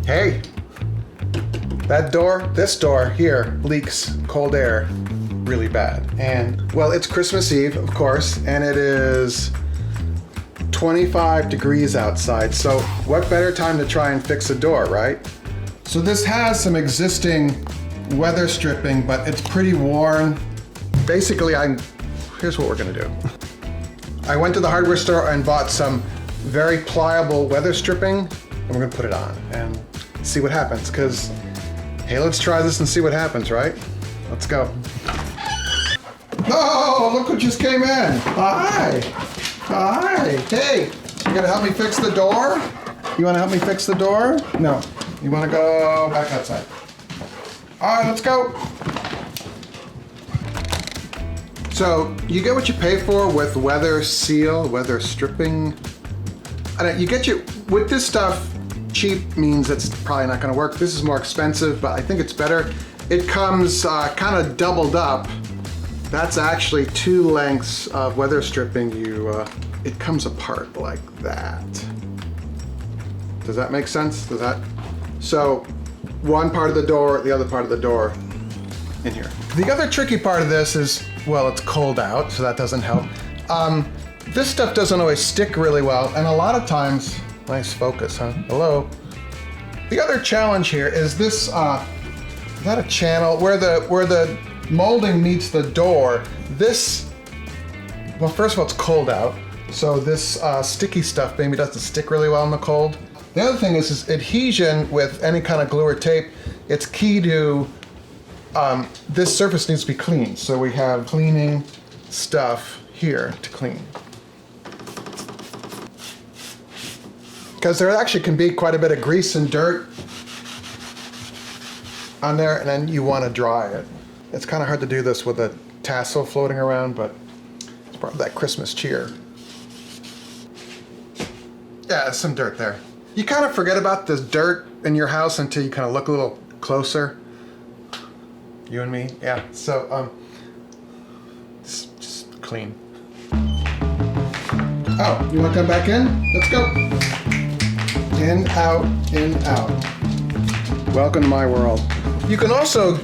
Hey, that door, this door here leaks cold air really bad. And well, it's Christmas Eve, of course, and it is 25 degrees outside. So what better time to try and fix a door, right? So this has some existing weather stripping, but it's pretty worn. Basically, here's what we're gonna do. I went to the hardware store and bought some very pliable weather stripping, and we're gonna put it on and see what happens, because hey, let's try this and see what happens, right? Let's go. Oh, look what just came in. Hi. Hi. Hey, you gonna help me fix the door? You wanna help me fix the door? No. You wanna go back outside? All right, let's go. So you get what you pay for with weather seal, weather stripping. You get with this stuff, cheap means it's probably not gonna work. This is more expensive, but I think it's better. It comes kind of doubled up. That's actually 2 lengths of weather stripping. It comes apart like that. Does that make sense? So one part of the door, the other part of the door in here. The other tricky part of this is, well, it's cold out, so that doesn't help. This stuff doesn't always stick really well, and a lot of times, nice focus, huh? Hello. The other challenge here is this, is that a channel? Where the molding meets the door, well, first of all, it's cold out, so this sticky stuff maybe doesn't stick really well in the cold. The other thing is adhesion with any kind of glue or tape. It's key to, this surface needs to be clean, so we have cleaning stuff here to clean. Because there actually can be quite a bit of grease and dirt on there, and then you want to dry it. It's kind of hard to do this with a tassel floating around, but it's part of that Christmas cheer. Yeah, there's some dirt there. You kind of forget about this dirt in your house until you kind of look a little closer. You and me, yeah. So, just clean. Oh, you want to come back in? Let's go. In, out, in, out. Welcome to my world. You can also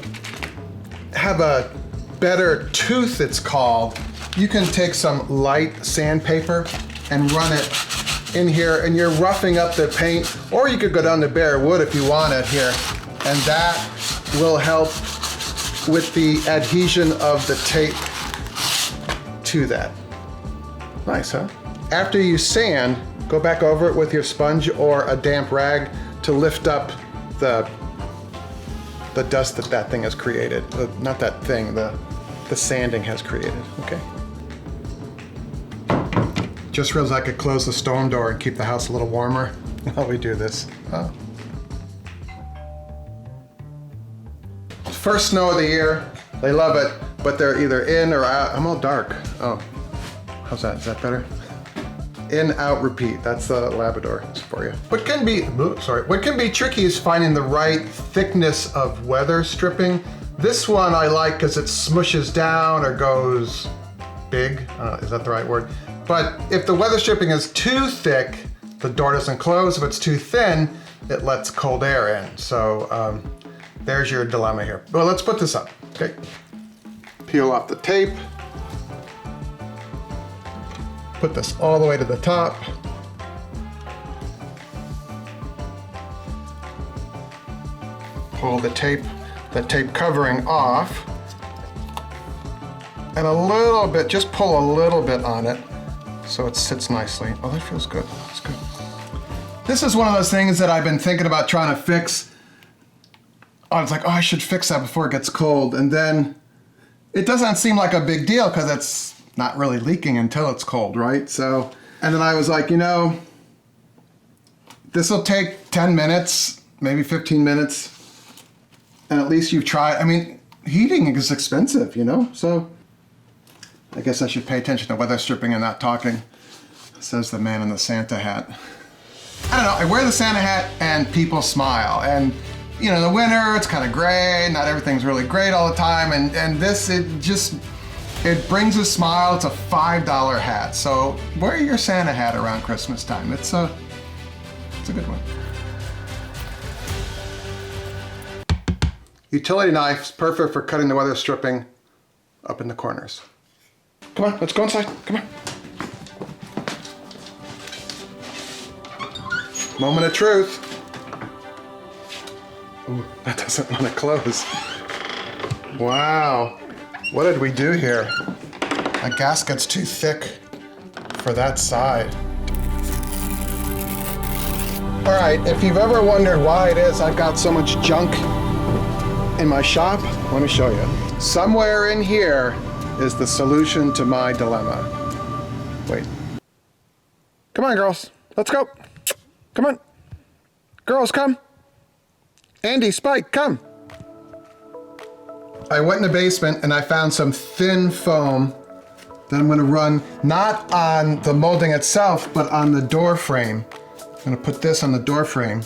have a better tooth, it's called. You can take some light sandpaper and run it in here, and you're roughing up the paint, or you could go down to bare wood if you want it here, and that will help with the adhesion of the tape to that. Nice, huh? After you sand, go back over it with your sponge or a damp rag to lift up the dust that thing has created. Not that thing, the sanding has created, okay? Just realized I could close the storm door and keep the house a little warmer while we do this. Oh. First snow of the year, they love it, but they're either in or out. I'm all dark. Oh, how's that? Is that better? In, out, repeat. That's the Labrador for you. What can be tricky is finding the right thickness of weather stripping. This one I like because it smushes down or goes big. Is that the right word? But if the weather stripping is too thick, the door doesn't close. If it's too thin, it lets cold air in. So there's your dilemma here. Well, let's put this up, okay? Peel off the tape. Put this all the way to the top. Pull the tape covering off. And a little bit, just pull a little bit on it so it sits nicely. Oh, that feels good. That's good. This is one of those things that I've been thinking about trying to fix. I was like, oh, I should fix that before it gets cold. And then it doesn't seem like a big deal because it's not really leaking until it's cold, right? So, and then I was like, this will take 10 minutes, maybe 15 minutes. And at least you've tried. I mean, heating is expensive, So I guess I should pay attention to weather stripping and not talking, says the man in the Santa hat. I don't know, I wear the Santa hat and people smile. And in the winter, it's kind of gray, not everything's really great all the time. And this, it brings a smile. It's a $5 hat. So wear your Santa hat around Christmas time. It's a good one. Utility knife, perfect for cutting the weather stripping up in the corners. Come on, let's go inside. Come on. Moment of truth. Ooh, that doesn't want to close. Wow. What did we do here? My gasket's too thick for that side. All right, if you've ever wondered why it is I've got so much junk in my shop, let me show you. Somewhere in here is the solution to my dilemma. Wait. Come on, girls. Let's go. Come on. Girls, come. Andy, Spike, come. I went in the basement and I found some thin foam that I'm going to run not on the molding itself, but on the door frame. I'm going to put this on the door frame.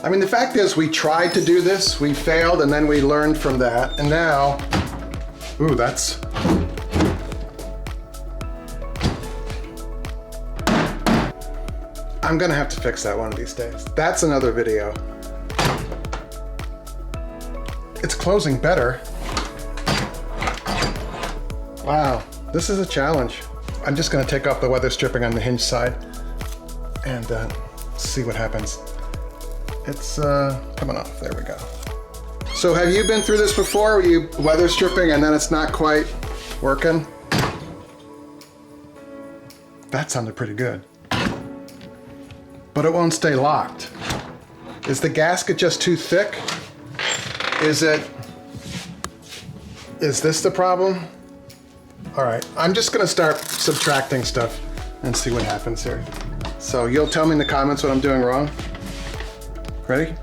I mean, the fact is we tried to do this, we failed, and then we learned from that. And now, ooh, that's... I'm gonna have to fix that one of these days. That's another video. It's closing better. Wow, this is a challenge. I'm just gonna take off the weather stripping on the hinge side and see what happens. It's coming off, there we go. So have you been through this before, where you weather stripping and then it's not quite working? That sounded pretty good. But it won't stay locked. Is the gasket just too thick? Is this the problem? All right, I'm just gonna start subtracting stuff and see what happens here. So you'll tell me in the comments what I'm doing wrong. Ready?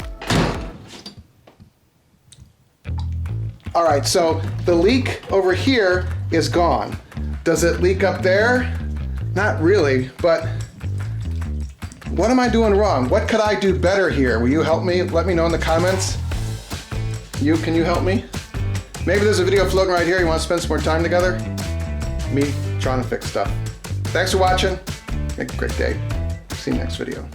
All right, so the leak over here is gone. Does it leak up there? Not really, but what am I doing wrong? What could I do better here? Will you help me? Let me know in the comments. Can you help me? Maybe there's a video floating right here. You want to spend some more time together? Me trying to fix stuff. Thanks for watching. Make a great day. See you next video.